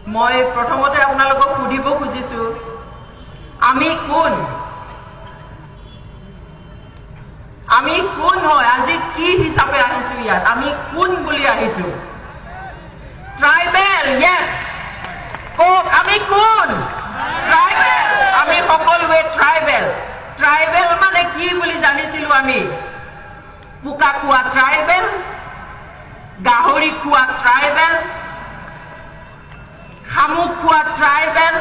মই প্ৰথমতে আপোনালোকক সুধিব খুজিছো আমি কোন হয় আজি কি হিচাপে আহিছো ইয়াত আমি কোন বুলি আহিছো ট্ৰাইবেল yes কক আমি কোন ট্ৰাইবেল আমি সকলোৱে ট্ৰাইবেল মানে কি বুলি জানিছিলো আমি পুকা খোৱা ট্ৰাইবেল গাহৰি খোৱা ট্ৰাইবেল শামুক খোৱা ট্ৰাইবেল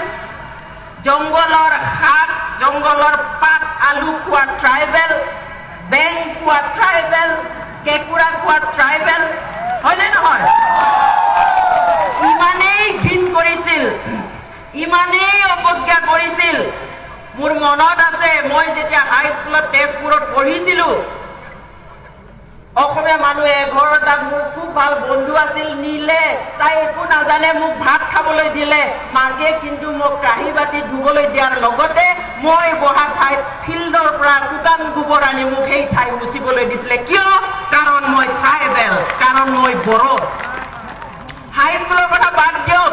জংগলৰ শাক জংগলৰ পাত আলু খোৱা ট্ৰাইবেল বেং খোৱা ট্ৰাইবেল কেঁকুৰা খোৱা ট্ৰাইবেল হয়নে নহয় ইমানেই ঘিণ কৰিছিল ইমানেই অৱজ্ঞা কৰিছিল মোৰ মনত আছে মই যেতিয়া হাইস্কুলত তেজপুৰত পঢ়িছিলো অসমীয়া মানুহে ঘৰত মোৰ খুব ভাল বন্ধু আছিল নীলে তাই একো নাজানে মোক ভাত খাবলৈ দিলে মাকে কিন্তু মোক কাঁহী বাতি ধুবলৈ দিয়াৰ লগতে মই বহা ঠাইত ফিল্ডৰ পৰা শুকান গোবৰ আনি মোক সেই ঠাই মুচিবলৈ দিছিলে কিয় কাৰণ মই ট্ৰাইবেল কাৰণ মই বড়ো হাইস্কুলৰ কথা বাদ দিয়ক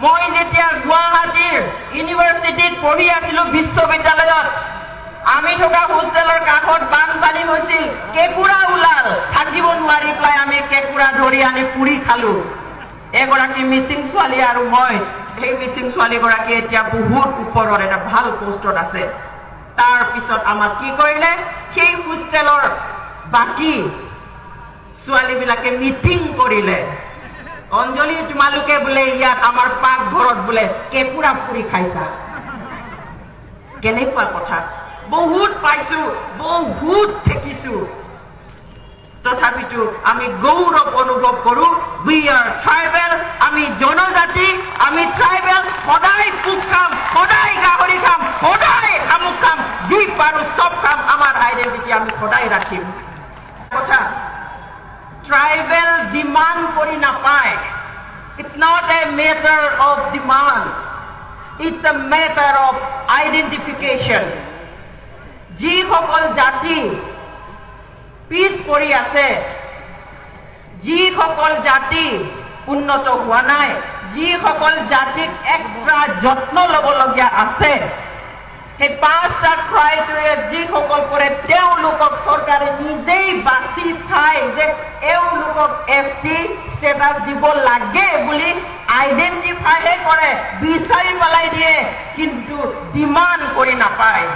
মই যেতিয়া গুৱাহাটীৰ ইউনিভাৰ্চিটিত পঢ়ি আছিলো বিশ্ববিদ্যালয়ত আমি থকা হোষ্টেলৰ কাষত বানপানী হৈছিল কেঁকুৰা ওলাল থাকিব নোৱাৰি পেলাই আমি কেঁকুৰা ধৰি আনি পুৰি খালো এগৰাকী মিচিং ছোৱালী আৰু মই সেই মিচিং ছোৱালীগৰাকী এতিয়া বহুত ওপৰত এটা ভাল পোষ্টত আছে তাৰ পিছত আমাক কি কৰিলে সেই হোষ্টেলৰ বাকী ছোৱালীবিলাকে মিটিং কৰিলে অঞ্জলি তোমালোকে বোলে ইয়াত আমাৰ পাকঘৰত বোলে কেঁকুৰা পুৰি খাইছা কেনেকুৱা কথা বহুত পাইছো বহুত দেখিছো তথাপিতো আমি গৌৰৱ অনুভৱ কৰো উই আৰ ট্ৰাইবেল আমি জনজাতি আমি ট্ৰাইবেল সদায় পোক খাম সদায় গাহৰি খাম সদায় শামুক খাম যি পাৰো চব খাম আমাৰ আইডেণ্টিটি আমি সদায় ৰাখিম কথা ট্ৰাইবেল ডিমাণ্ড কৰি নাপায় it's not a matter of demand it's a matter of identification যিসকল জাতি পিছ পৰি আছে যিসকল জাতি উন্নত হোৱা নাই যিসকল জাতিক এক্সট্ৰা যত্ন ল'বলগীয়া আছে সেই পাঁচটা ক্ৰাইটেৰিয়া যিসকল কৰে তেওঁলোকক চৰকাৰে নিজেই বাছি চাই যে এওঁলোকক ST ষ্টেটাছ দিব লাগে বুলি আইডেণ্টিফাইহে কৰে বিচাৰি পেলাই দিয়ে কিন্তু ডিমাণ্ড কৰি নাপায়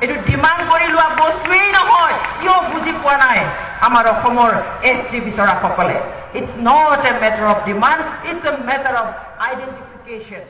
এইটো ডিমাণ্ড কৰি লোৱা বস্তুৱেই নহয় কিয় বুজি পোৱা নাই আমাৰ অসমৰ ST বিচৰাসকলে it's not a matter of demand it's a matter of identification